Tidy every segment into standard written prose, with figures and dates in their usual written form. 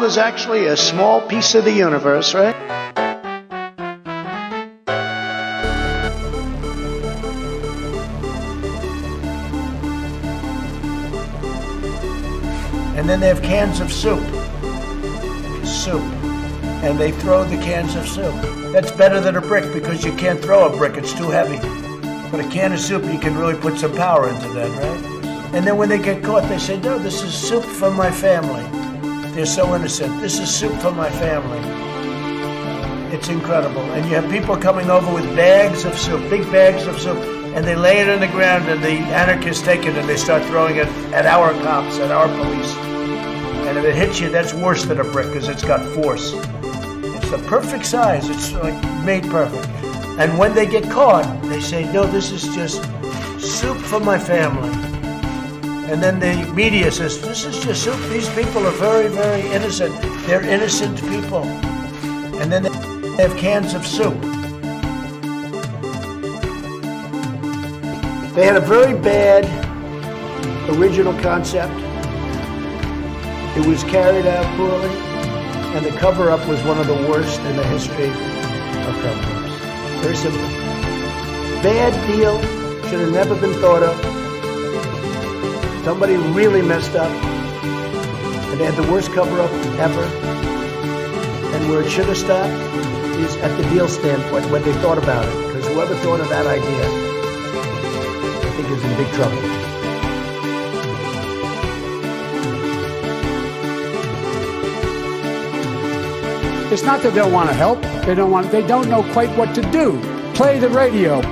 is actually a small piece of the universe, right? And then they have cans of soup. And they throw the cans of soup. That's better than a brick because you can't throw a brick, it's too heavy. But a can of soup, you can really put some power into that, right? And then when they get caught, they say, no, this is soup for my family. They're so innocent. This is soup for my family. It's incredible. And you have people coming over with bags of soup, big bags of soup, and they lay it on the ground, and the anarchists take it and they start throwing it at our cops, at our police. And if it hits you, that's worse than a brick because it's got force. It's the perfect size. It's like made perfect. And when they get caught, they say, no, this is just soup for my family. And then the media says, this is just soup. These people are very, very innocent. They're innocent people. And then they have cans of soup. They had a very bad original concept. It was carried out poorly, and the cover-up was one of the worst in the history of cover-ups. Very simple. Bad deal, should have never been thought of. Somebody really messed up, and they had the worst cover-up ever. And where it should have stopped is at the deal standpoint, when they thought about it, because whoever thought of that idea, I think is in big trouble. It's not that they don't want to help. They don't know quite what to do. Play the radio.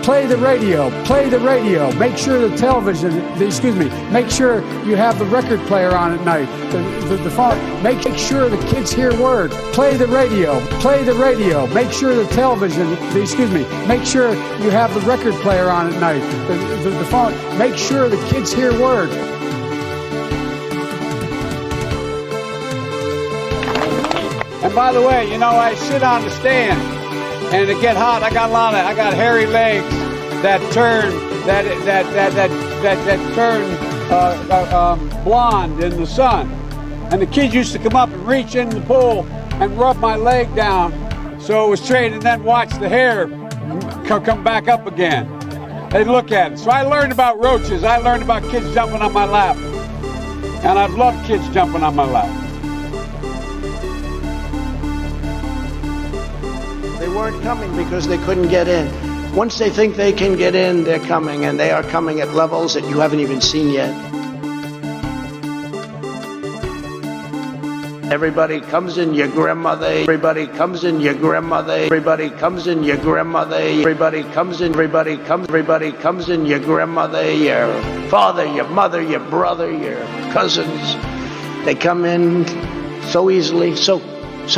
Play the radio. Play the radio. Make sure the television, make sure you have the record player on at night. The phone. Make sure the kids hear word. Play the radio. Play the radio. Make sure the television, make sure you have the record player on at night. The phone. Make sure the kids hear word. And by the way, I sit on the stand, and it get hot. I got hairy legs that turn blonde in the sun. And the kids used to come up and reach in the pool and rub my leg down so it was straight, and then watch the hair come back up again. They'd look at it. So I learned about roaches. I learned about kids jumping on my lap, and I've loved kids jumping on my lap. They weren't coming because they couldn't get in. Once they think they can get in, they're coming, and they are coming at levels that you haven't even seen yet. Everybody comes in your grandmother. Everybody comes in your grandmother. Everybody comes in your grandmother. Everybody comes in your grandmother, your father, your mother, your brother, your cousins. They come in so easily, so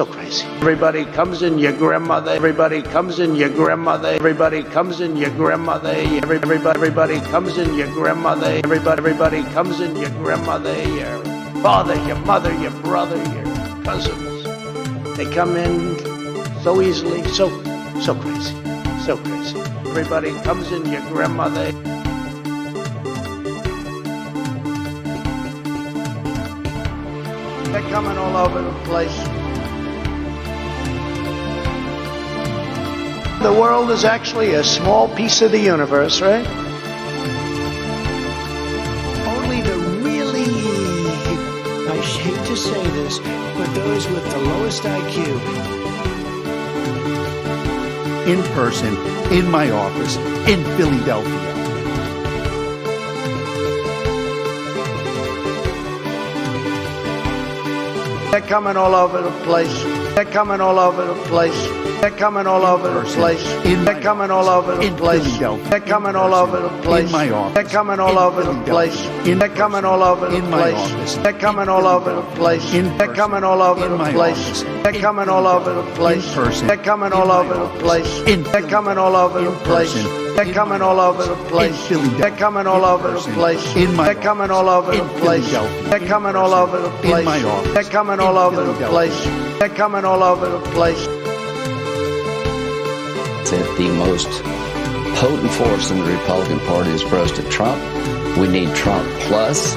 crazy. Everybody comes in your grandmother. Everybody comes in your grandmother. Everybody comes in your grandmother. Everybody comes in your grandmother. Everybody comes in your grandmother. Your father, your mother, your brother, your cousins. They come in so easily, so crazy, so crazy. Everybody comes in your grandmother. They're coming all over the place. The world is actually a small piece of the universe, right? Only the really, I hate to say this, but those with the lowest IQ. In person, in my office, in Philadelphia. They're coming all over the place. They're coming all over the place. They're coming all over the place. They're coming all over the place. They're coming all over the place. They're coming all over the place. They're coming all over the place. They're coming all over the place. They're coming all over the place. They're coming all over the place. They're coming all over the place. They're coming all over the place. They're coming all over the place. They're coming all over the place. They're coming all over the place. They're coming all over the place. They're coming all over the place. They're coming all over the place. That the most potent force in the Republican Party is President Trump. We need Trump plus.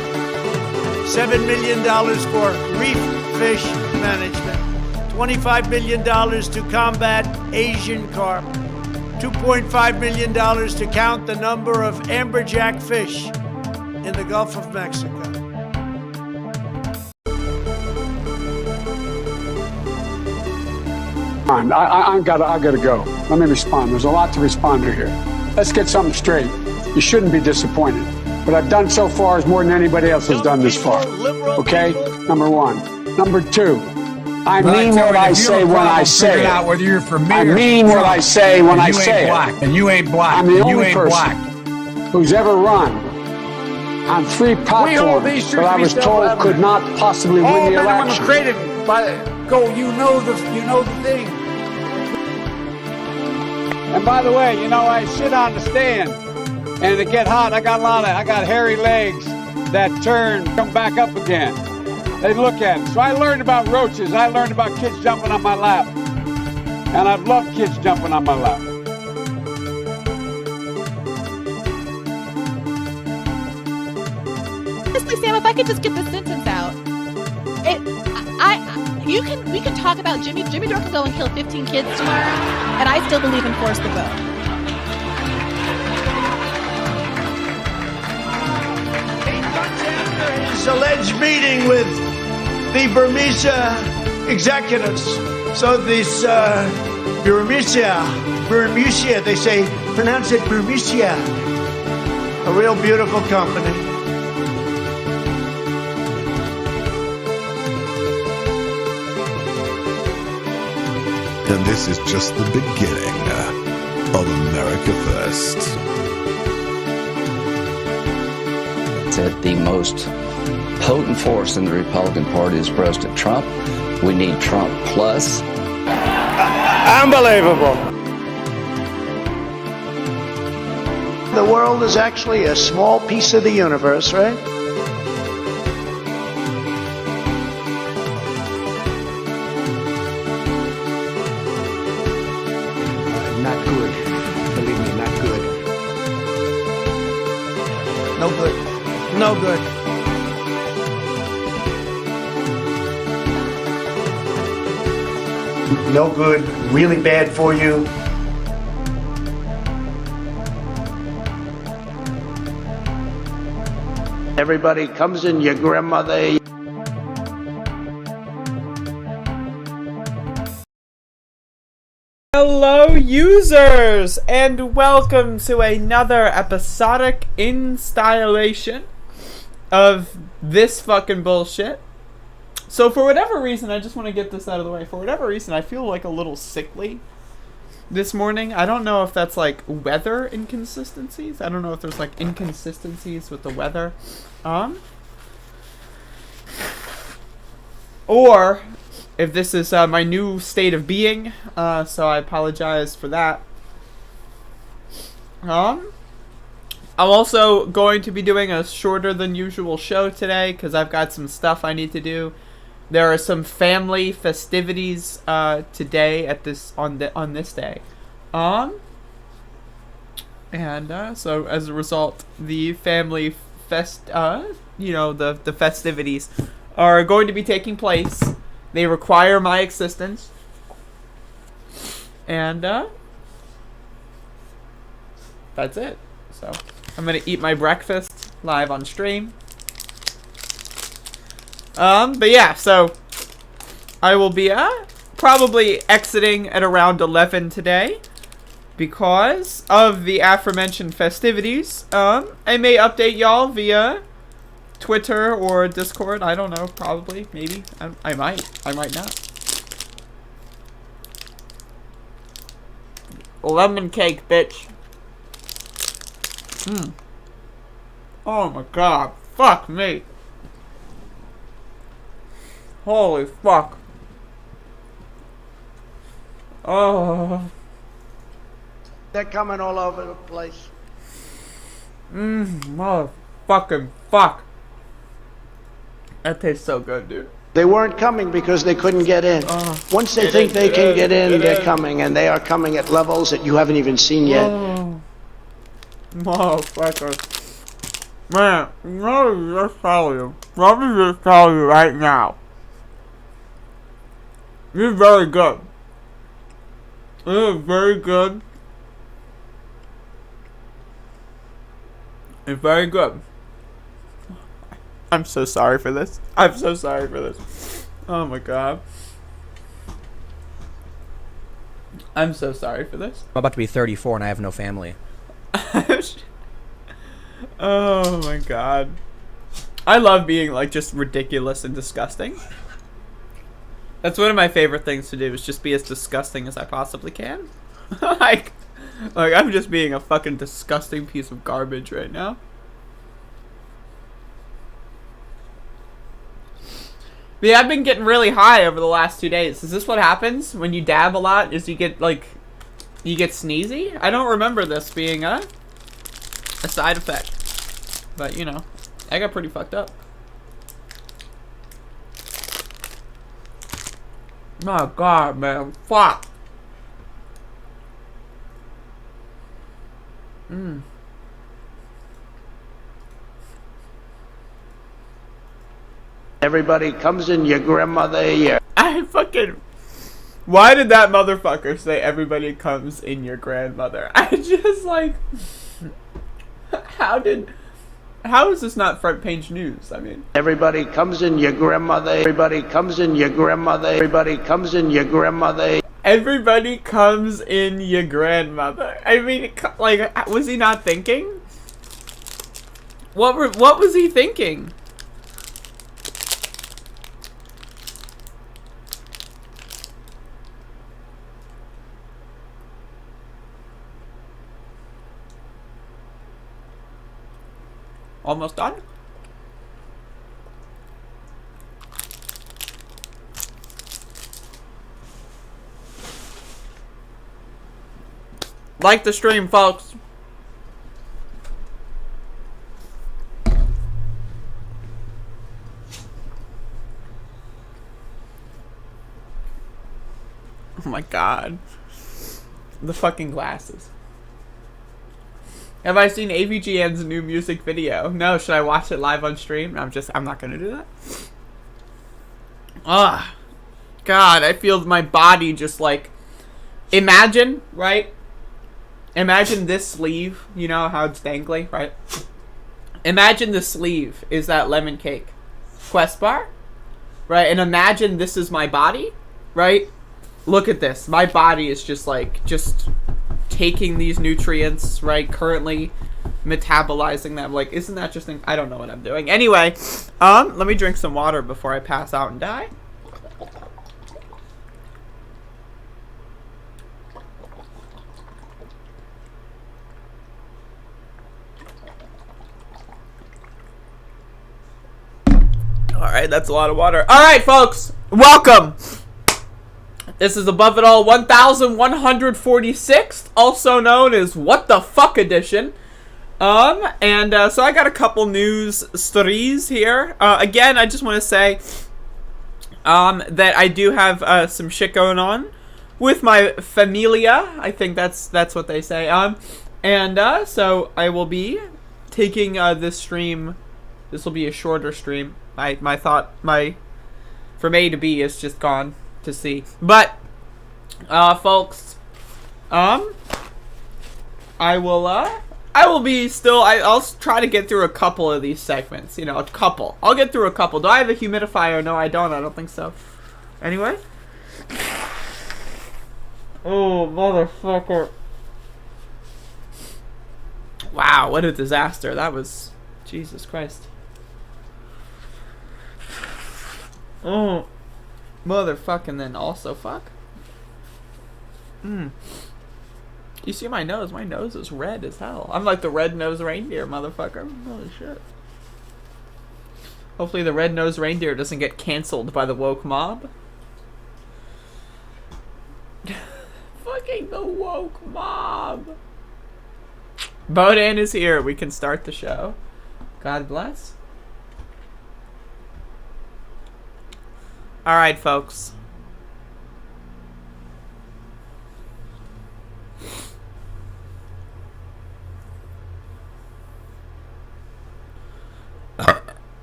$7 million for reef fish management, $25 million to combat Asian carp, $2.5 million to count the number of amberjack fish in the Gulf of Mexico. I gotta go. Let me respond. There's a lot to respond to here. Let's get something straight. You shouldn't be disappointed. What I've done so far is more than anybody else has done this far. Okay? Number one. Number two. I mean what I say when I say it. I mean what I say when I say it. And you ain't black. I'm the only person who's ever run on 3 platforms that I was told could not possibly win the election. You know the thing. And by the way, I sit on the stand, and it get hot. I got hairy legs that come back up again. They look at it. So I learned about roaches. I learned about kids jumping on my lap, and I've loved kids jumping on my lap. Honestly, Sam, if I could just get this sentence out, we can talk about Jimmy. Jimmy Dore can go and kill 15 kids tomorrow, and I still believe in force the vote. His alleged meeting with the Burmese executives. So this Burmese, they say, pronounce it Burmese. A real beautiful company. And this is just the beginning of America First. That the most potent force in the Republican Party is President Trump. We need Trump plus. Unbelievable. The world is actually a small piece of the universe, right? Not good. Believe me, not good. No good. No good. No good. Really bad for you. Everybody comes in, your grandmother. Hello users, and welcome to another episodic installation of this fucking bullshit. So for whatever reason, I just want to get this out of the way. For whatever reason, I feel like a little sickly this morning. I don't know if that's like weather inconsistencies. I don't know if there's like inconsistencies with the weather. Or if this is my new state of being, so I apologize for that. I'm also going to be doing a shorter than usual show today because I've got some stuff I need to do. There are some family festivities today at on this day, and so as a result, the family the festivities are going to be taking place. They require my existence. And, that's it. So, I'm gonna eat my breakfast live on stream. But yeah, so, I will be, probably exiting at around 11 today. Because of the aforementioned festivities. I may update y'all via Twitter or Discord. I don't know. Probably. Maybe. I might. I might not. Lemon cake, bitch. Oh my god. Fuck me. Holy fuck. Oh. They're coming all over the place. Motherfucking fuck. That tastes so good, dude. They weren't coming because they couldn't get in. Once they think they can get in, they're coming, and they are coming at levels that you haven't even seen yet. Motherfucker. Man, let me just tell you right now. This is very good. This is very good. It's very good. I'm so sorry for this. I'm so sorry for this. Oh my god. I'm so sorry for this. I'm about to be 34 and I have no family. Oh my god. I love being like just ridiculous and disgusting. That's one of my favorite things to do, is just be as disgusting as I possibly can. like I'm just being a fucking disgusting piece of garbage right now. But yeah, I've been getting really high over the last 2 days. Is this what happens when you dab a lot? Is you get sneezy? I don't remember this being a side effect. But, you know, I got pretty fucked up. Oh, God, man. Fuck. Everybody comes in your grandmother here. I fucking... Why did that motherfucker say everybody comes in your grandmother? I just, like... How is this not front page news? I mean, everybody comes in your grandmother. Everybody comes in your grandmother. Everybody comes in your grandmother. Everybody comes in your grandmother. I mean, like, was he not thinking? What was he thinking? Almost done? Like the stream, folks. Oh my god. The fucking glasses. Have I seen AVGN's new music video? No, should I watch it live on stream? I'm not gonna do that. Ah, God, I feel my body just like, imagine, right? Imagine this sleeve, you know how it's dangly, right? Imagine the sleeve is that lemon cake quest bar, right? And imagine this is my body, right? Look at this. My body is just like, taking these nutrients, right? Currently metabolizing them. Like, isn't that just I don't know what I'm doing. Anyway, let me drink some water before I pass out and die. Alright, that's a lot of water. Alright, folks, welcome. This is Above It All 1146th, also known as What the Fuck Edition. So I got a couple news stories here. Again, I just want to say that I do have some shit going on with my familia. I think that's what they say. So I will be taking this stream. This will be a shorter stream. From A to B is just gone to C. But folks, I'll try to get through a couple of these segments, you know, a couple. I'll get through a couple. Do I have a humidifier? No, I don't think so. Anyway. Oh, motherfucker. Wow, what a disaster. That was, Jesus Christ. Oh, motherfucking then also fuck. You see my nose? My nose is red as hell. I'm like the red-nosed reindeer, motherfucker. Holy shit. Hopefully the red-nosed reindeer doesn't get canceled by the woke mob. Fucking the woke mob. Bodan is here. We can start the show. God bless. Alright, folks.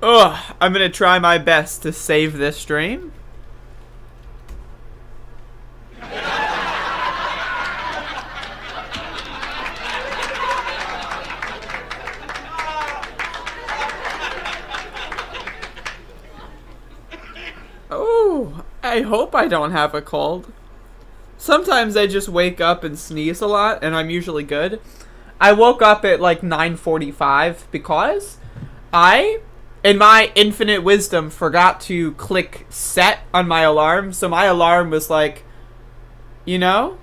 Ugh, I'm gonna try my best to save this stream. Oh, I hope I don't have a cold. Sometimes I just wake up and sneeze a lot, and I'm usually good. I woke up at like 9:45 because I, in my infinite wisdom, forgot to click set on my alarm. So my alarm was like, my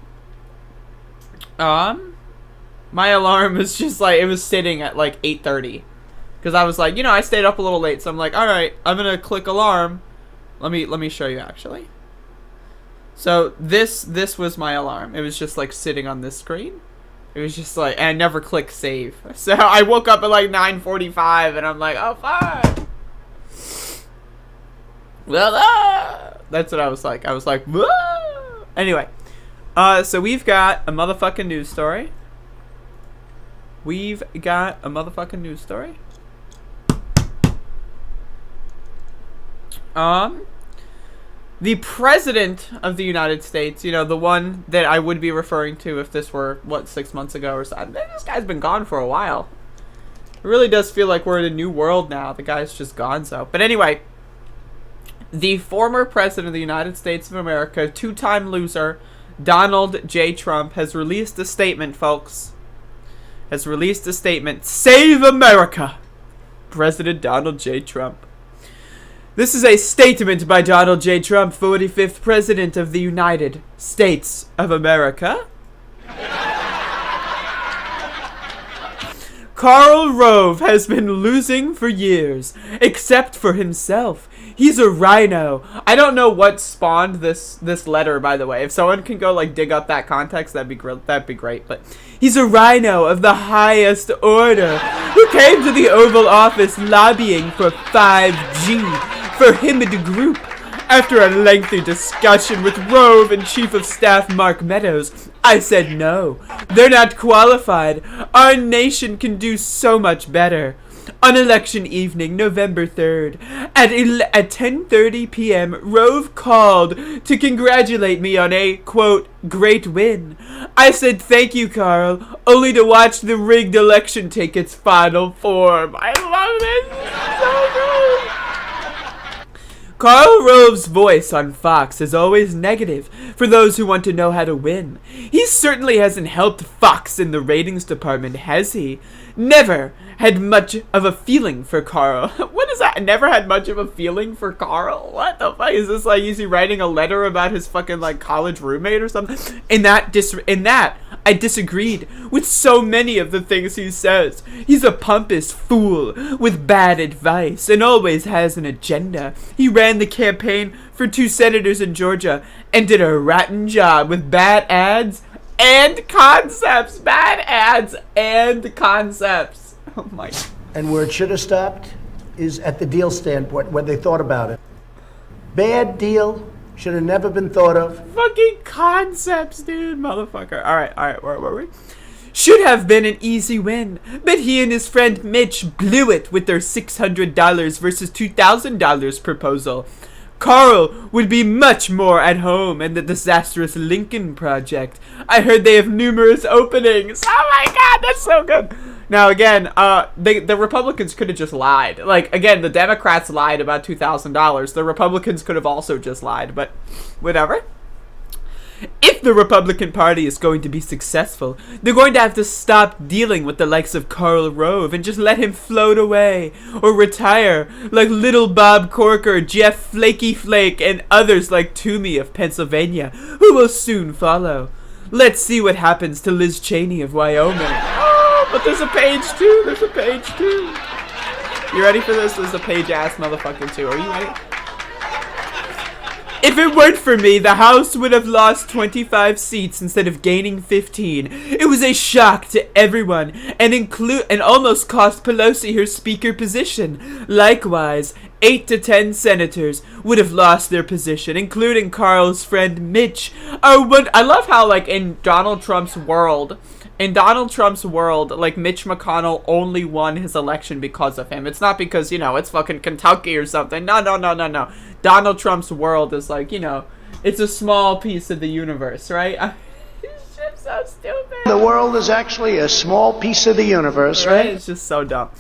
alarm was just like, it was sitting at like 8:30. Because I was like, I stayed up a little late, so I'm like, alright, I'm gonna click alarm. Let me show you actually. So this was my alarm. It was just like sitting on this screen. It was just like, and I never clicked save. So I woke up at like 9:45 and I'm like, oh fuck. Well, that's what I was like. I was like, whoa. Anyway, so we've got a motherfucking news story. The President of the United States, the one that I would be referring to if this were, 6 months ago or something. This guy's been gone for a while. It really does feel like we're in a new world now. The guy's just gone so. But anyway, the former President of the United States of America, two-time loser, Donald J. Trump, has released a statement, folks. Save America! President Donald J. Trump. This is a statement by Donald J. Trump, 45th President of the United States of America. Karl Rove has been losing for years, except for himself. He's a rhino. I don't know what spawned this letter, by the way. If someone can go dig up that context, that'd be great. But he's a rhino of the highest order who came to the Oval Office lobbying for 5G. For him and the group. After a lengthy discussion with Rove and Chief of Staff Mark Meadows, I said no. They're not qualified. Our nation can do so much better. On election evening, November 3rd, at 10:30 p.m., Rove called to congratulate me on a, quote, great win. I said thank you, Karl, only to watch the rigged election take its final form. I love this. It's so good. Karl Rove's voice on Fox is always negative for those who want to know how to win. He certainly hasn't helped Fox in the ratings department, has he? Never had much of a feeling for Karl. What is that? Never had much of a feeling for Karl? What the fuck? Is this is he writing a letter about his fucking college roommate or something? In that, I disagreed with so many of the things he says. He's a pompous fool with bad advice and always has an agenda. He ran the campaign for 2 senators in Georgia and did a rotten job with bad ads and concepts. Oh my. And where it should have stopped is at the deal standpoint, when they thought about it. Bad deal. Should have never been thought of. Fucking concepts, dude. Motherfucker. Alright, where were we? Should have been an easy win, but he and his friend Mitch blew it with their $600 versus $2,000 proposal. Karl would be much more at home in the disastrous Lincoln Project. I heard they have numerous openings. Oh my god, that's so good. Now again, the Republicans could have just lied. Again, the Democrats lied about $2,000. The Republicans could have also just lied, but whatever. If the Republican Party is going to be successful, they're going to have to stop dealing with the likes of Karl Rove and just let him float away or retire like little Bob Corker, Jeff Flaky Flake, and others like Toomey of Pennsylvania, who will soon follow. Let's see what happens to Liz Cheney of Wyoming. Oh, but there's a page 2. You ready for this? There's a page-ass motherfucker too. Are you ready? If it weren't for me, the House would have lost 25 seats instead of gaining 15. It was a shock to everyone and almost cost Pelosi her speaker position. Likewise, 8 to 10 senators would have lost their position, including Karl's friend Mitch. I love how, in Donald Trump's world, In Donald Trump's world, like, Mitch McConnell only won his election because of him. It's not because, you know, it's fucking Kentucky or something. No. Donald Trump's world is like, you know, it's a small piece of the universe, right? It's just so stupid. The world is actually a small piece of the universe, right? It's just so dumb.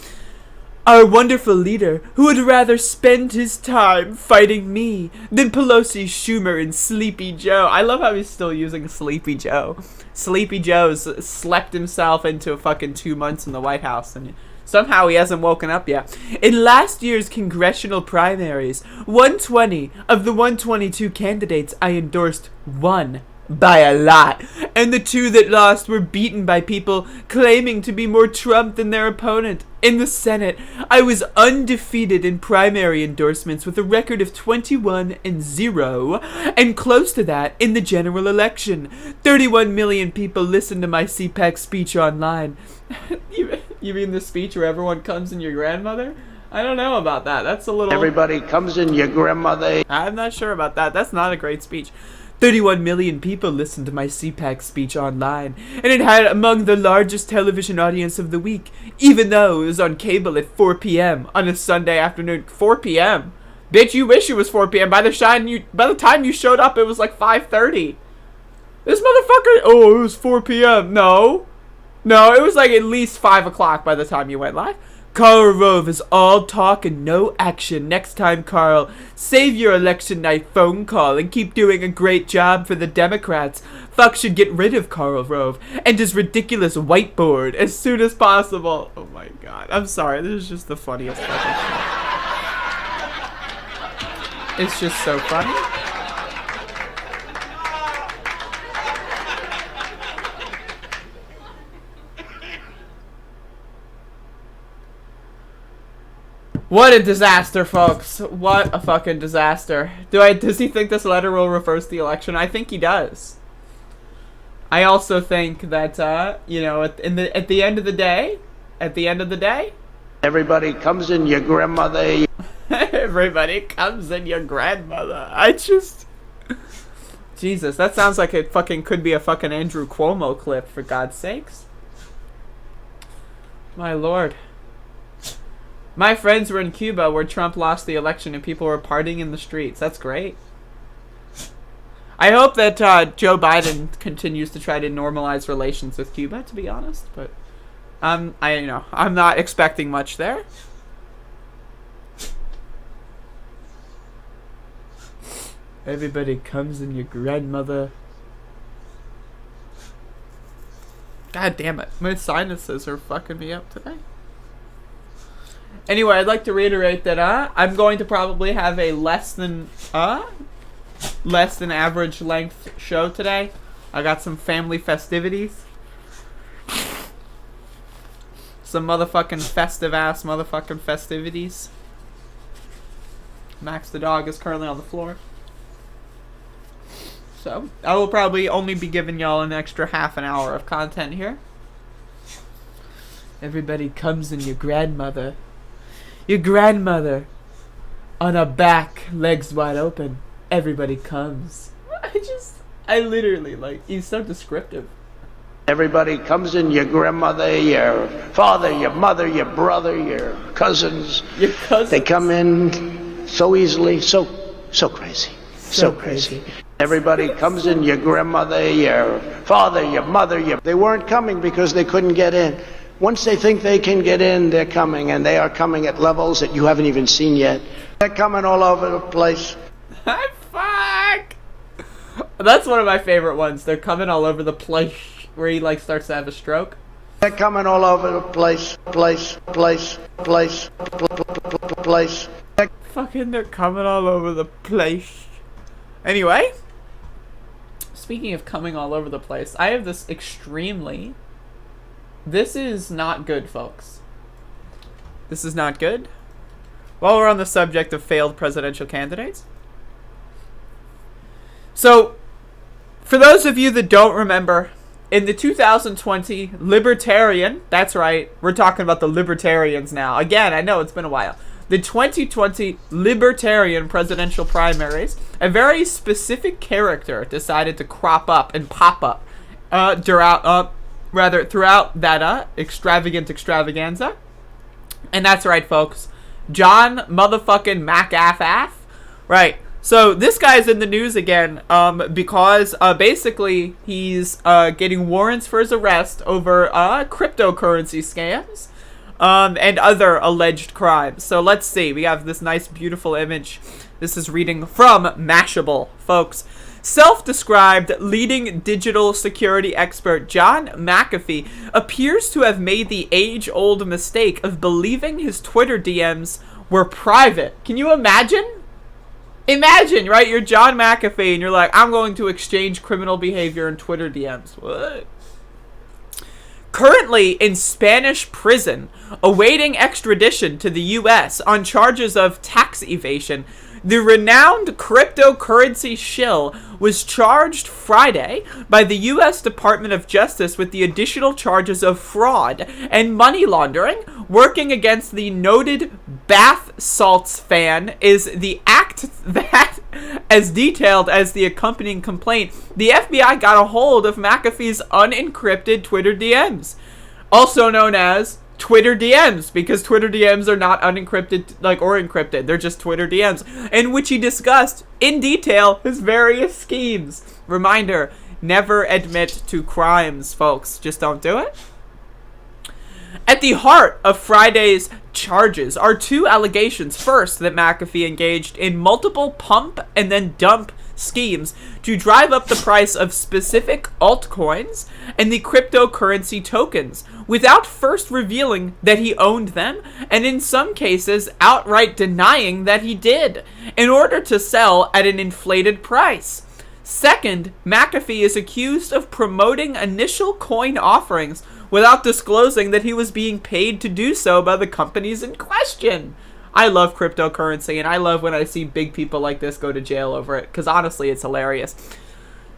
Our wonderful leader, who would rather spend his time fighting me than Pelosi, Schumer, and Sleepy Joe. I love how he's still using Sleepy Joe. Sleepy Joe's slept himself into fucking 2 months in the White House, and somehow he hasn't woken up yet. In last year's congressional primaries, 120 of the 122 candidates I endorsed won. By a lot. And the 2 that lost were beaten by people claiming to be more Trump than their opponent. In the Senate, I was undefeated in primary endorsements with a record of 21-0, and close to that in the general election. 31 million people listened to my CPAC speech online. You mean the speech where everyone comes in your grandmother? I don't know about that. That's a little... Everybody comes in your grandmother. I'm not sure about that. That's not a great speech. 31 million people listened to my CPAC speech online, and it had among the largest television audience of the week, even though it was on cable at 4 p.m. on a Sunday afternoon. 4 p.m.? Bitch, you wish it was 4 p.m. By the time you showed up, it was like 5:30. This motherfucker... Oh, it was 4 p.m. No, it was like at least 5 o'clock by the time you went live. Karl Rove is all talk and no action. Next time, Karl, save your election night phone call and keep doing a great job for the Democrats. Fuck should get rid of Karl Rove and his ridiculous whiteboard as soon as possible. Oh my god. I'm sorry. This is just the funniest fucking shit. It's just so funny. What a disaster, folks. What a fucking disaster. Does he think this letter will reverse the election? I think he does. I also think that, you know, at the end of the day, Everybody comes in your grandmother. Everybody comes in your grandmother. Jesus, that sounds like it fucking could be a fucking Andrew Cuomo clip, for God's sakes. My lord. My friends were in Cuba where Trump lost the election and people were partying in the streets. That's great. I hope that Joe Biden continues to try to normalize relations with Cuba, to be honest. But I'm not expecting much there. Everybody comes in your grandmother. God damn it. My sinuses are fucking me up today. Anyway, I'd like to reiterate that I'm going to probably have a less than average length show today. I got some family festivities. Some motherfucking festive ass motherfucking festivities. Max the dog is currently on the floor. So, I will probably only be giving y'all an extra half an hour of content here. Everybody comes in your grandmother. Your grandmother. On her back, legs wide open. Everybody comes. I literally, like, he's so descriptive. Everybody comes in your grandmother, your father, your mother, your brother, your cousins. Your cousins. They come in so easily, so crazy. So crazy. Everybody comes in your grandmother, your father, your mother, they weren't coming because they couldn't get in. Once they think they can get in, they're coming, and they are coming at levels that you haven't even seen yet. They're coming all over the place. Fuck! That's one of my favorite ones. They're coming all over the place, where he, like, starts to have a stroke. They're coming all over the place. Fucking, they're coming all over the place. Anyway, speaking of coming all over the place, I have this extremely... This is not good, folks. This is not good. While we're on the subject of failed presidential candidates. So, for those of you that don't remember, in the 2020 Libertarian, that's right, we're talking about the Libertarians now. Again, I know it's been a while. The 2020 Libertarian presidential primaries, a very specific character decided to crop up and pop up throughout that extravagant extravaganza. And that's right, folks. John motherfucking McAfee. Right. So this guy's in the news again because basically he's getting warrants for his arrest over cryptocurrency scams and other alleged crimes. So let's see. We have this nice, beautiful image. This is reading from Mashable, folks. Self-described leading digital security expert John McAfee appears to have made the age-old mistake of believing his Twitter DMs were private. Can you imagine? Imagine, right? You're John McAfee and you're like, I'm going to exchange criminal behavior in Twitter DMs. What? Currently in Spanish prison, awaiting extradition to the U.S. on charges of tax evasion, the renowned cryptocurrency shill was charged Friday by the U.S. Department of Justice with the additional charges of fraud and money laundering. Working against the noted bath salts fan is the act that, as detailed as the accompanying complaint, the FBI got a hold of McAfee's unencrypted Twitter DMs, also known as Twitter DMs, because Twitter DMs are not unencrypted or encrypted. They're just Twitter DMs, in which he discussed in detail his various schemes. Reminder, never admit to crimes, folks. Just don't do it. At the heart of Friday's charges are two allegations. First, that McAfee engaged in multiple pump and then dump schemes to drive up the price of specific altcoins and the cryptocurrency tokens without first revealing that he owned them, and in some cases outright denying that he did, in order to sell at an inflated price. Second, McAfee is accused of promoting initial coin offerings without disclosing that he was being paid to do so by the companies in question. I love cryptocurrency, and I love when I see big people like this go to jail over it, because honestly, it's hilarious.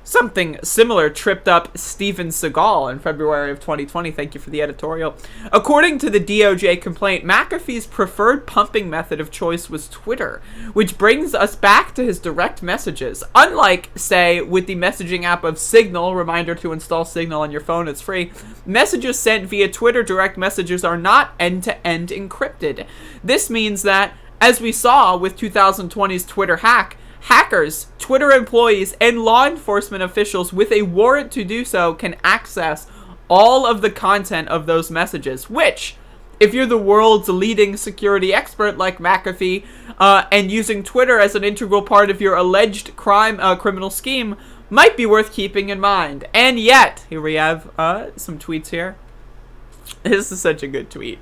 Something similar tripped up Steven Seagal in February of 2020. Thank you for the editorial. According to the DOJ complaint, McAfee's preferred pumping method of choice was Twitter, which brings us back to his direct messages. Unlike, say, with the messaging app of Signal, reminder to install Signal on your phone, it's free, messages sent via Twitter direct messages are not end-to-end encrypted. This means that, as we saw with 2020's Twitter hack, hackers, Twitter employees, and law enforcement officials with a warrant to do so can access all of the content of those messages, which, if you're the world's leading security expert like McAfee, and using Twitter as an integral part of your alleged criminal scheme, might be worth keeping in mind. And yet, here we have some tweets here. This is such a good tweet.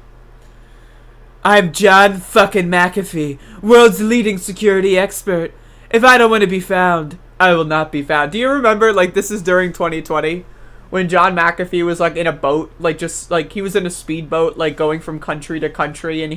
I'm John fucking McAfee, world's leading security expert. If I don't want to be found, I will not be found. Do you remember, this is during 2020, when John McAfee was, in a boat, he was in a speedboat, going from country to country, and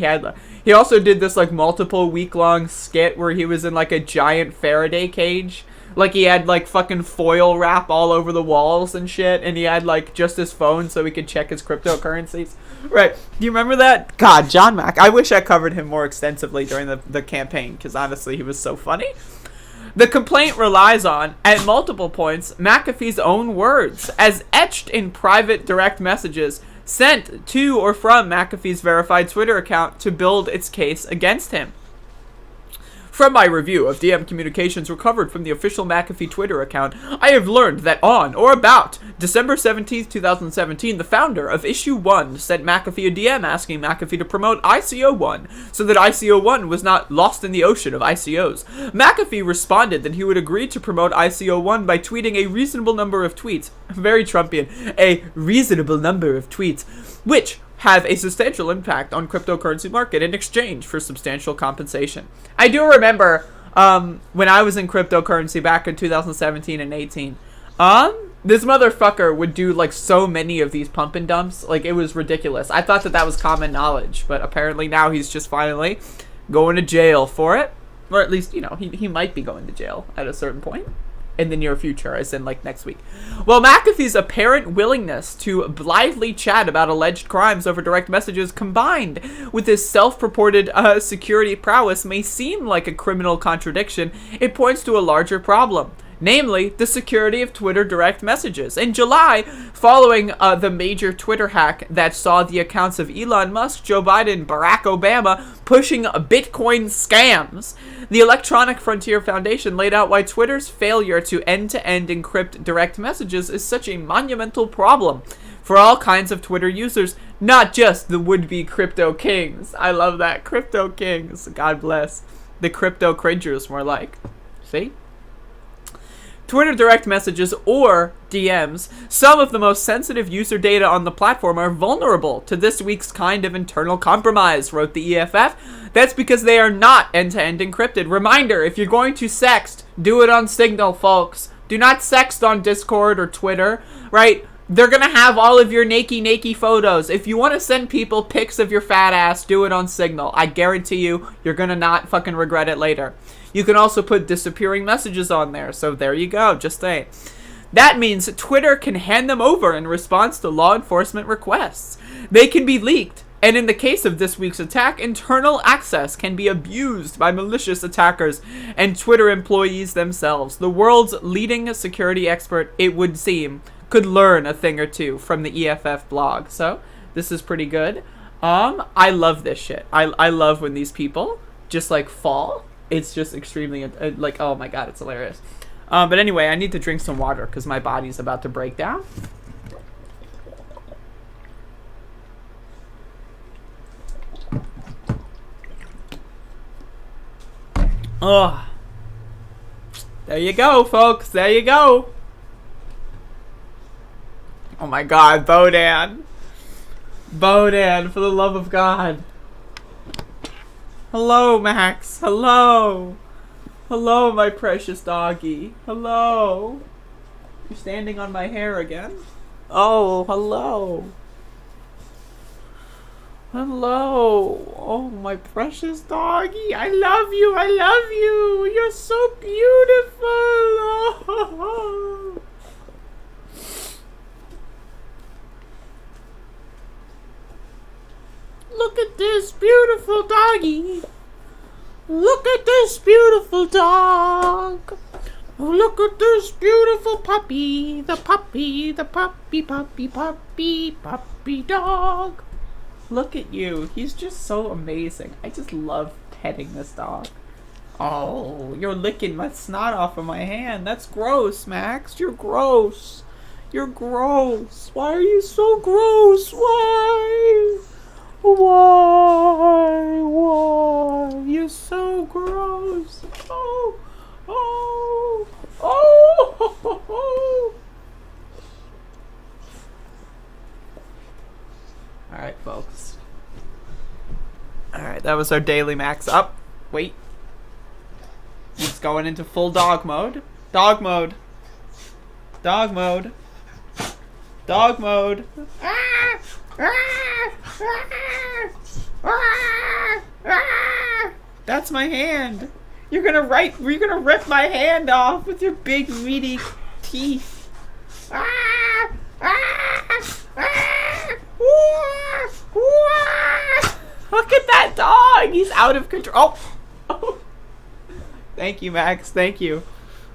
he also did this, multiple week-long skit where he was in, a giant Faraday cage. He had, fucking foil wrap all over the walls and shit, and he had, just his phone so he could check his cryptocurrencies. Right. Do you remember that? God, John Mac. I wish I covered him more extensively during the campaign, because honestly, he was so funny. The complaint relies on, at multiple points, McAfee's own words, as etched in private direct messages sent to or from McAfee's verified Twitter account to build its case against him. From my review of DM communications recovered from the official McAfee Twitter account, I have learned that on or about December 17th, 2017, the founder of Issue 1 sent McAfee a DM asking McAfee to promote ICO1 so that ICO1 was not lost in the ocean of ICOs. McAfee responded that he would agree to promote ICO1 by tweeting a reasonable number of tweets, very Trumpian, a reasonable number of tweets, which have a substantial impact on cryptocurrency market in exchange for substantial compensation. I do remember when I was in cryptocurrency back in 2017 and 18, this motherfucker would do so many of these pump and dumps. It was ridiculous. I thought that was common knowledge, but apparently now he's just finally going to jail for it. Or at least, he might be going to jail at a certain point in the near future, as in next week. Well, McAfee's apparent willingness to blithely chat about alleged crimes over direct messages combined with his self-purported security prowess may seem like a criminal contradiction. It points to a larger problem. namely the security of Twitter direct messages. In July, following the major Twitter hack that saw the accounts of Elon Musk, Joe Biden, Barack Obama pushing Bitcoin scams, the Electronic Frontier Foundation laid out why Twitter's failure to end-to-end encrypt direct messages is such a monumental problem for all kinds of Twitter users, not just the would-be crypto kings. I love that. Crypto kings. God bless. The crypto cringers, more like. See? Twitter direct messages, or DMs, some of the most sensitive user data on the platform, are vulnerable to this week's kind of internal compromise, wrote the EFF. That's because they are not end-to-end encrypted. Reminder, if you're going to sext, do it on Signal, folks. Do not sext on Discord or Twitter, right? They're going to have all of your naked photos. If you want to send people pics of your fat ass, do it on Signal. I guarantee you, you're going to not fucking regret it later. You can also put disappearing messages on there. So there you go. Just saying. That means Twitter can hand them over in response to law enforcement requests. They can be leaked. And in the case of this week's attack, internal access can be abused by malicious attackers and Twitter employees themselves. The world's leading security expert, it would seem, could learn a thing or two from the EFF blog. So this is pretty good. I love this shit. I love when these people just like fall. It's just extremely like, oh my god, it's hilarious. But anyway, I need to drink some water because my body's about to break down. Oh, there you go, folks. There you go. Oh my god, Bodan. Bodan, for the love of God. Hello, Max. Hello. Hello, my precious doggy. Hello. You're standing on my hair again? Oh, hello. Hello. Oh, my precious doggy. I love you. I love you. You're so beautiful. Oh. Look at this beautiful doggy. Look at this beautiful dog. Look at this beautiful puppy. The puppy, the puppy, puppy, puppy, puppy dog. Look at you. He's just so amazing. I just love petting this dog. Oh, you're licking my snot off of my hand. That's gross, Max. You're gross. You're gross. Why are you so gross? Why? Why? You're so gross. Oh, oh, oh. Alright, folks. Alright, that was our daily Max up. Wait. It's going into full dog mode. Dog mode. Dog mode. Dog mode. Ah! That's my hand. You're gonna rip my hand off with your big meaty teeth. Look at that dog. He's out of control. Oh. Thank you, Max. Thank you.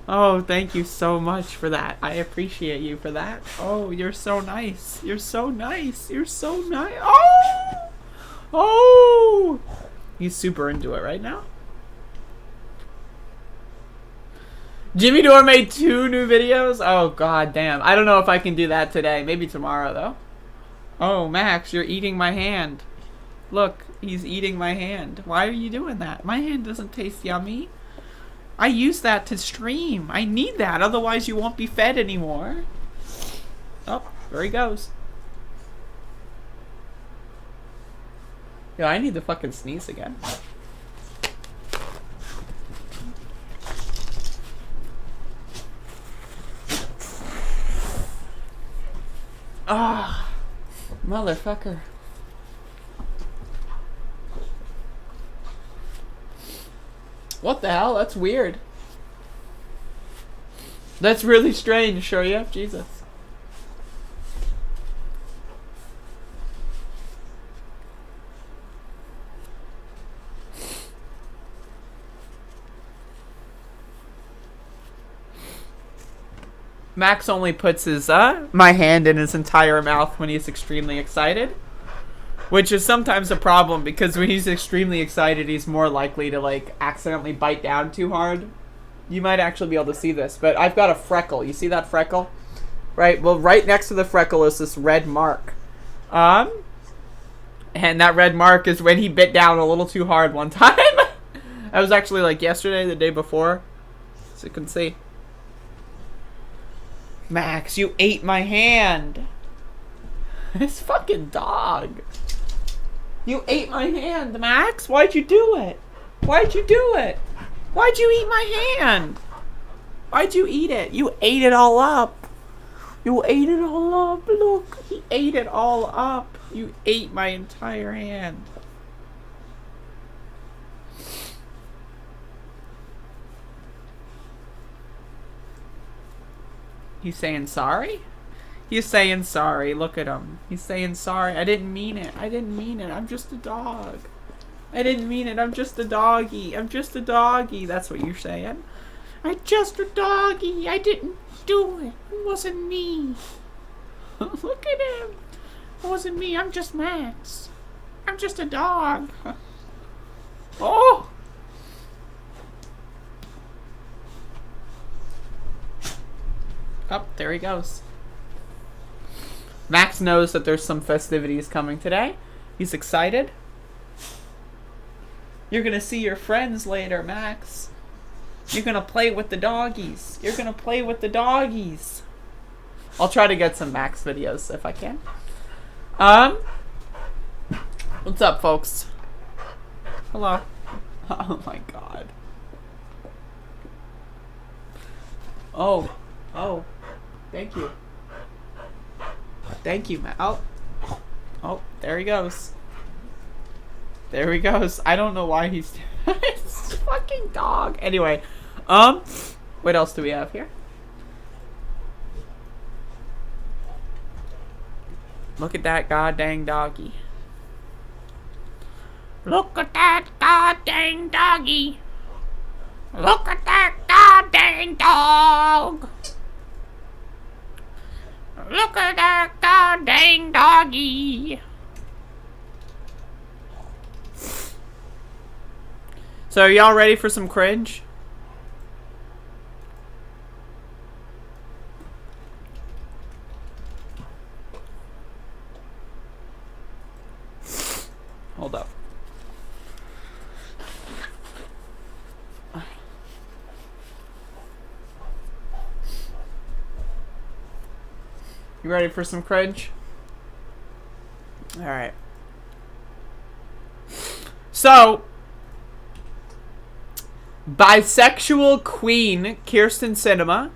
Oh, thank you so much for that. I appreciate you for that. Oh, you're so nice. You're so nice. You're so nice. Oh! Oh! He's super into it right now. Jimmy Dore made 2 new videos? Oh, god damn. I don't know if I can do that today. Maybe tomorrow, though. Oh, Max, you're eating my hand. Look, he's eating my hand. Why are you doing that? My hand doesn't taste yummy. I use that to stream. I need that, otherwise you won't be fed anymore. Oh, there he goes. Yo, I need to fucking sneeze again. Ah, motherfucker. What the hell? That's weird. That's really strange, Shurya. Jesus. Max only puts his my hand in his entire mouth when he's extremely excited, which is sometimes a problem because when he's extremely excited, he's more likely to like accidentally bite down too hard. You might actually be able to see this, but I've got a freckle. You see that freckle? Right? Well, right next to the freckle is this red mark. And that red mark is when he bit down a little too hard one time. That was actually like yesterday, the day before. So you can see. Max, you ate my hand. This fucking dog. You ate my hand, Max. Why'd you do it? Why'd you do it? Why'd you eat my hand? Why'd you eat it? You ate it all up. You ate it all up. Look, he ate it all up. You ate my entire hand. He's saying sorry? He's saying sorry. Look at him. He's saying sorry. I didn't mean it. I didn't mean it. I'm just a dog. I didn't mean it. I'm just a doggy. I'm just a doggy. That's what you're saying. I'm just a doggy. I didn't do it. It wasn't me. Look at him. It wasn't me. I'm just Max. I'm just a dog. Oh! Oh, there he goes. Max knows that there's some festivities coming today. He's excited. You're gonna see your friends later, Max. You're gonna play with the doggies. You're gonna play with the doggies. I'll try to get some Max videos if I can. What's up, folks? Hello. Oh my god. Oh. Thank you. Thank you, Matt. Oh, there he goes. There he goes. I don't know why he's... It's a fucking dog. Anyway, what else do we have here? Look at that goddamn doggy. Look at that goddamn doggy. Look at that goddamn dog. Look at that goddamn doggy. So are y'all ready for some cringe? Hold up. You ready for some cringe? Alright. So, bisexual queen Kirsten Sinema,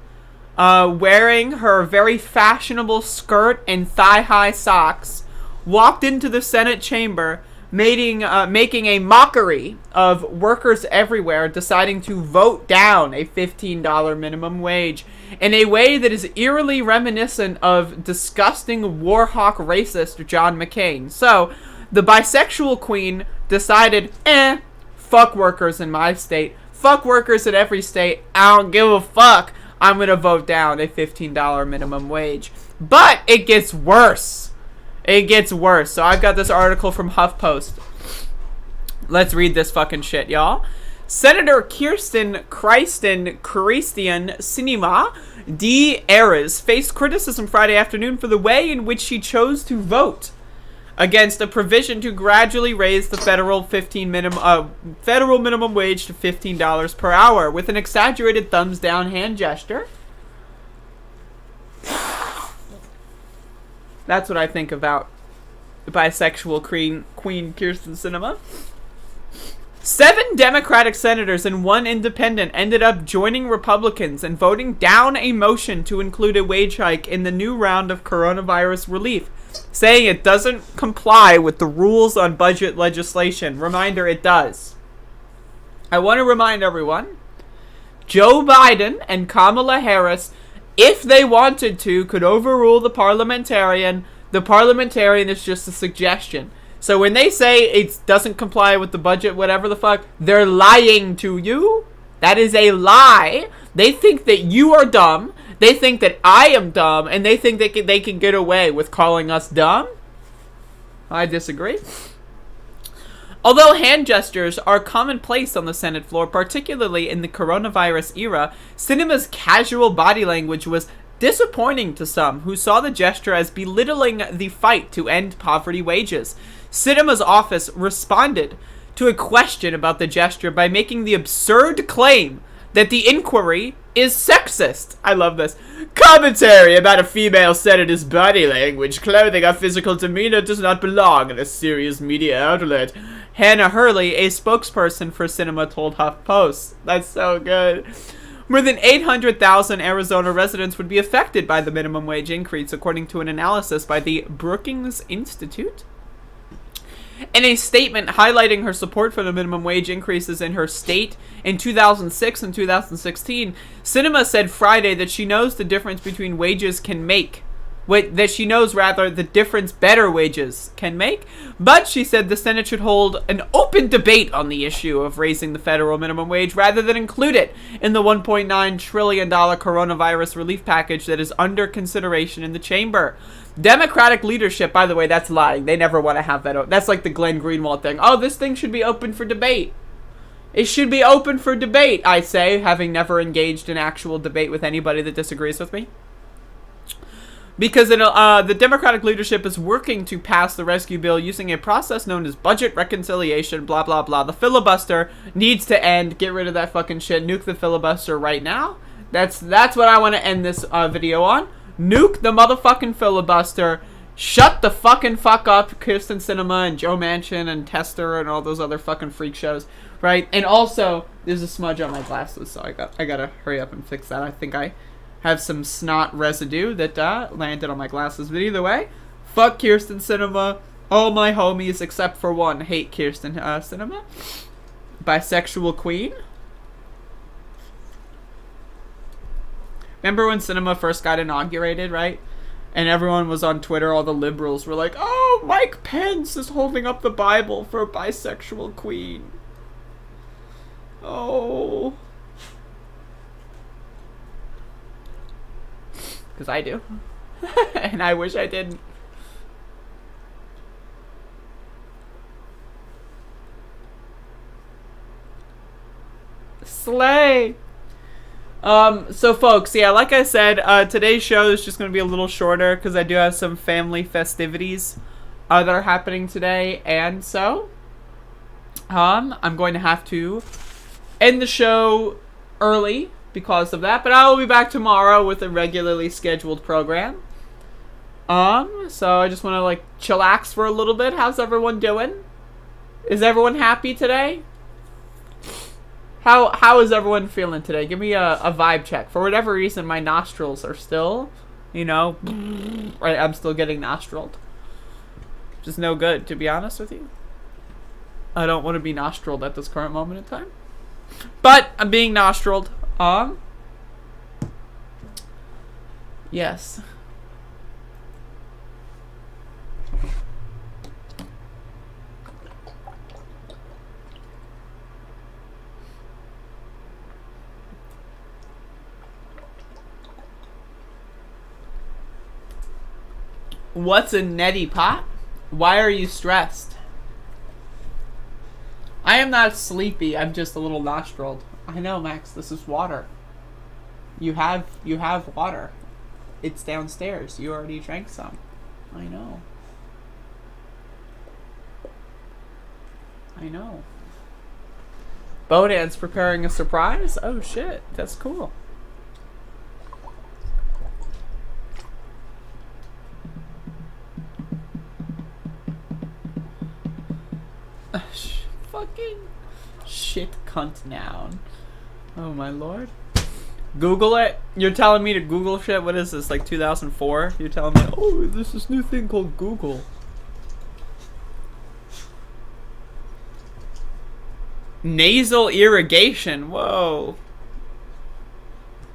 wearing her very fashionable skirt and thigh-high socks, walked into the Senate chamber, making a mockery of workers everywhere deciding to vote down a $15 minimum wage in a way that is eerily reminiscent of disgusting warhawk racist John McCain. So, the bisexual queen decided, fuck workers in my state. Fuck workers in every state. I don't give a fuck. I'm gonna vote down a $15 minimum wage. But it gets worse. It gets worse. So I've got this article from HuffPost. Let's read this fucking shit, y'all. Senator Kirsten Sinema D. Ayres faced criticism Friday afternoon for the way in which she chose to vote against a provision to gradually raise the federal minimum wage to $15 per hour with an exaggerated thumbs down hand gesture. That's what I think about the bisexual queen Kirsten Sinema. 7 Democratic senators and 1 independent ended up joining Republicans and voting down a motion to include a wage hike in the new round of coronavirus relief, saying it doesn't comply with the rules on budget legislation. Reminder, it does. I want to remind everyone, Joe Biden and Kamala Harris, if they wanted to, could overrule the parliamentarian. The parliamentarian is just a suggestion. So when they say it doesn't comply with the budget, whatever the fuck, they're lying to you. That is a lie. They think that you are dumb. They think that I am dumb, and they think they can get away with calling us dumb? I disagree. Although hand gestures are commonplace on the Senate floor, particularly in the coronavirus era, Sinema's casual body language was disappointing to some who saw the gesture as belittling the fight to end poverty wages. Sinema's office responded to a question about the gesture by making the absurd claim that the inquiry is sexist. I love this. Commentary about a female senator's body language, clothing, or physical demeanor does not belong in a serious media outlet. Hannah Hurley, a spokesperson for Sinema, told HuffPost. That's so good. More than 800,000 Arizona residents would be affected by the minimum wage increase, according to an analysis by the Brookings Institute. In a statement highlighting her support for the minimum wage increases in her state in 2006 and 2016, Sinema said Friday that she knows the difference between wages can make. The difference better wages can make. But she said the Senate should hold an open debate on the issue of raising the federal minimum wage rather than include it in the $1.9 trillion coronavirus relief package that is under consideration in the chamber. Democratic leadership, by the way, that's lying. They never want to have that. That's like the Glenn Greenwald thing. Oh, this thing should be open for debate. It should be open for debate, I say, having never engaged in actual debate with anybody that disagrees with me. Because the Democratic leadership is working to pass the rescue bill using a process known as budget reconciliation, blah, blah, blah. The filibuster needs to end. Get rid of that fucking shit. Nuke the filibuster right now. That's what I want to end this video on. Nuke the motherfucking filibuster. Shut the fucking fuck up, Kirsten Sinema and Joe Manchin and Tester and all those other fucking freak shows, right? And also, there's a smudge on my glasses, so I gotta hurry up and fix that. I think I have some snot residue that landed on my glasses. But either way, fuck Kirsten Sinema. All my homies except for one hate Kirsten Sinema. Bisexual queen. Remember when Sinema first got inaugurated, right? And everyone was on Twitter, all the liberals were like, oh, Mike Pence is holding up the Bible for a bisexual queen. Oh. Because I do. And I wish I didn't. Slay! So folks, yeah, like I said, today's show is just going to be a little shorter because I do have some family festivities that are happening today, and so I'm going to have to end the show early because of that, but I will be back tomorrow with a regularly scheduled program. So I just want to like chillax for a little bit. How's everyone doing? Is everyone happy today? How is everyone feeling today? Give me a vibe check. For whatever reason, my nostrils are still, you know, right, I'm still getting nostriled. Just no good, to be honest with you. I don't want to be nostriled at this current moment in time. But I'm being nostriled. Yes. What's a neti pot? Why are you stressed? I am not sleepy. I'm just a little nostriled. I know, Max. This is water. You have water. It's downstairs. You already drank some. I know. I know. Bonan's preparing a surprise? Oh shit. That's cool. Fucking shit cunt noun. Oh my lord. Google it? You're telling me to Google shit? What is this, like 2004? You're telling me, oh, there's this new thing called Google. Nasal irrigation. Whoa.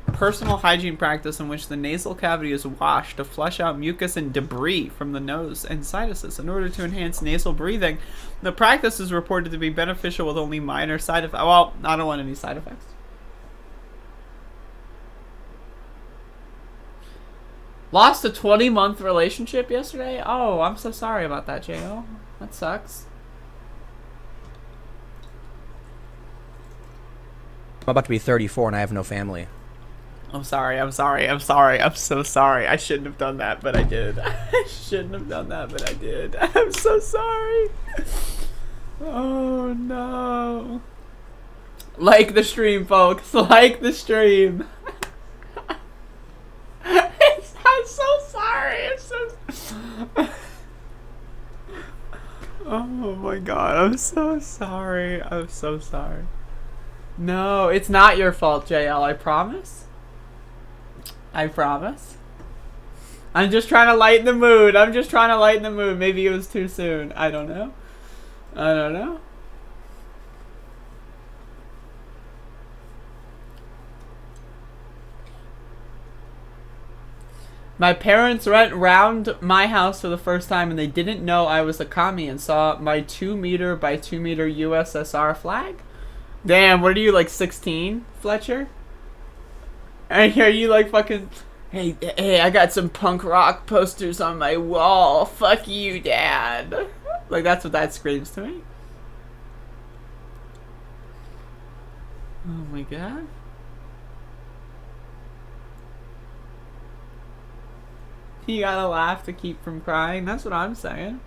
Personal hygiene practice in which the nasal cavity is washed to flush out mucus and debris from the nose and sinuses in order to enhance nasal breathing. The practice is reported to be beneficial with only minor side effects. Well, I don't want any side effects. Lost a 20-month relationship yesterday? Oh, I'm so sorry about that, J.O. That sucks. I'm about to be 34 and I have no family. I'm sorry. I'm so sorry. I shouldn't have done that, but I did. I shouldn't have done that, but I did. I'm so sorry. Oh, no. Like the stream, folks. Like the stream. I'm so sorry. Oh, my God. I'm so sorry. No, it's not your fault, JL. I promise. I promise. I'm just trying to lighten the mood. Maybe it was too soon. I don't know. My parents went round my house for the first time and they didn't know I was a commie and saw my 2 meter by 2 meter USSR flag. Damn, what are you, like 16, Fletcher? Are you like fucking, hey, I got some punk rock posters on my wall. Fuck you, Dad. Like, that's what that screams to me. Oh my God. You gotta laugh to keep from crying. That's what I'm saying.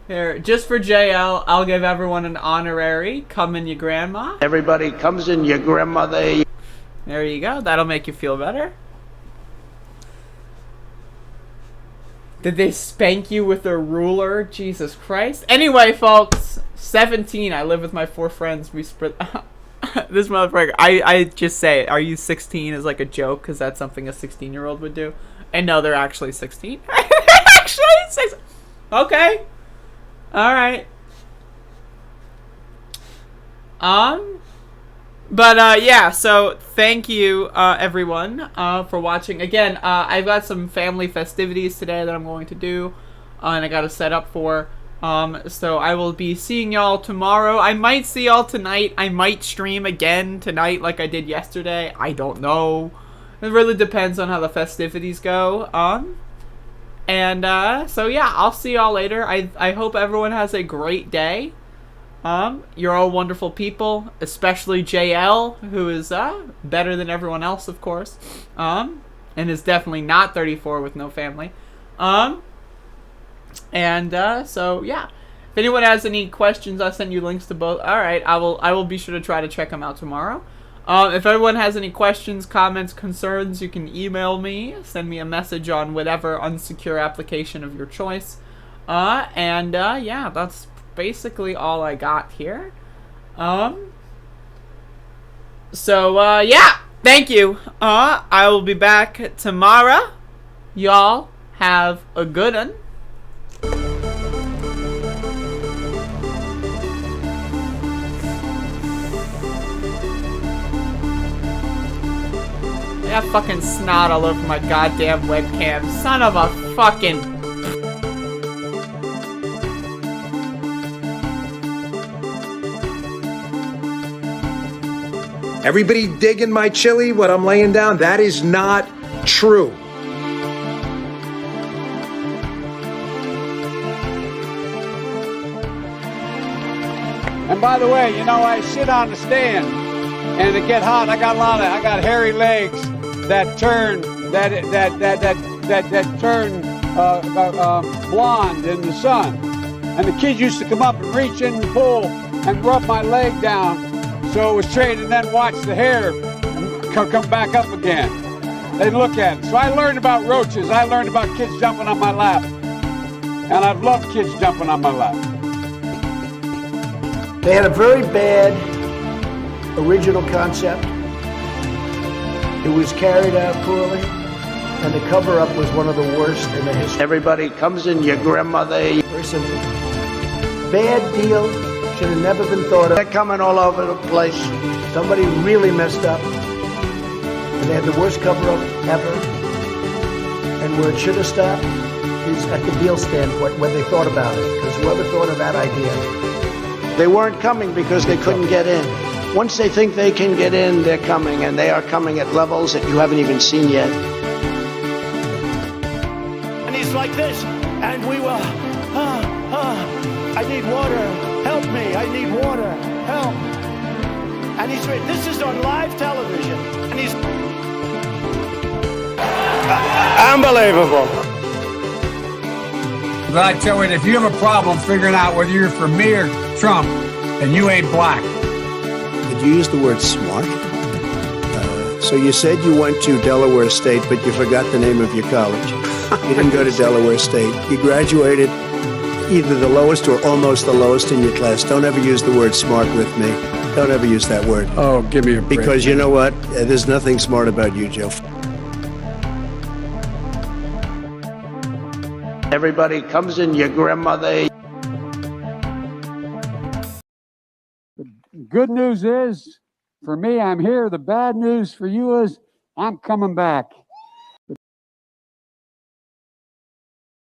Here, just for JL, I'll give everyone an honorary. Come in your grandma. Everybody comes in your grandmother. There you go. That'll make you feel better. Did they spank you with a ruler? Jesus Christ. Anyway, folks, 17. I live with my 4 friends. We spread... This motherfucker. I just say, are you 16 as like a joke? Because that's something a 16-year-old would do. And no, they're actually 16. Actually 16. Okay. Alright. But yeah, so thank you everyone for watching. Again, I've got some family festivities today that I'm going to do and I got to set up for. So I will be seeing y'all tomorrow. I might see y'all tonight. I might stream again tonight like I did yesterday. I don't know. It really depends on how the festivities go. And so yeah, I'll see y'all later. I hope everyone has a great day. You're all wonderful people, especially JL, who is better than everyone else, of course. And is definitely not 34 with no family. And so yeah, if anyone has any questions, I'll send you links to both. All right, I will be sure to try to check them out tomorrow. If everyone has any questions, comments, concerns, you can email me, send me a message on whatever unsecure application of your choice. Yeah, that's basically all I got here. So yeah, thank you. I will be back tomorrow. Y'all have a good one. I got fucking snot all over my goddamn webcam. Son of a fucking... Everybody digging my chili, what I'm laying down? That is not true. And by the way, you know, I sit on the stand and it get hot. I got hairy legs that turn blonde in the sun. And the kids used to come up and reach in the pool and rub my leg down so it was straight, and then watch the hair come back up again. They look at it. So I learned about roaches. I learned about kids jumping on my lap. And I've loved kids jumping on my lap. They had a very bad original concept. It was carried out poorly, and the cover-up was one of the worst in the history. Everybody comes in your grandmother. Very simple. Bad deal. Should have never been thought of. They're coming all over the place. Somebody really messed up, and they had the worst cover-up ever. And where it should have stopped is at the deal standpoint when they thought about it, because whoever thought of that idea. They weren't coming because they couldn't get in. Once they think they can get in, they're coming, and they are coming at levels that you haven't even seen yet. And he's like this, and we will, I need water, help me, I need water, help. And this is on live television, and he's unbelievable. But I tell you, if you have a problem figuring out whether you're for me or Trump, then you ain't black. Did you use the word smart? So you said you went to Delaware State, but you forgot the name of your college. You didn't go to Delaware State. You graduated either the lowest or almost the lowest in your class. Don't ever use the word smart with me. Don't ever use that word. Oh, give me a break. Because you know what? There's nothing smart about you, Joe. Everybody comes in your grandmother. Good news is, for me, I'm here. The bad news for you is, I'm coming back.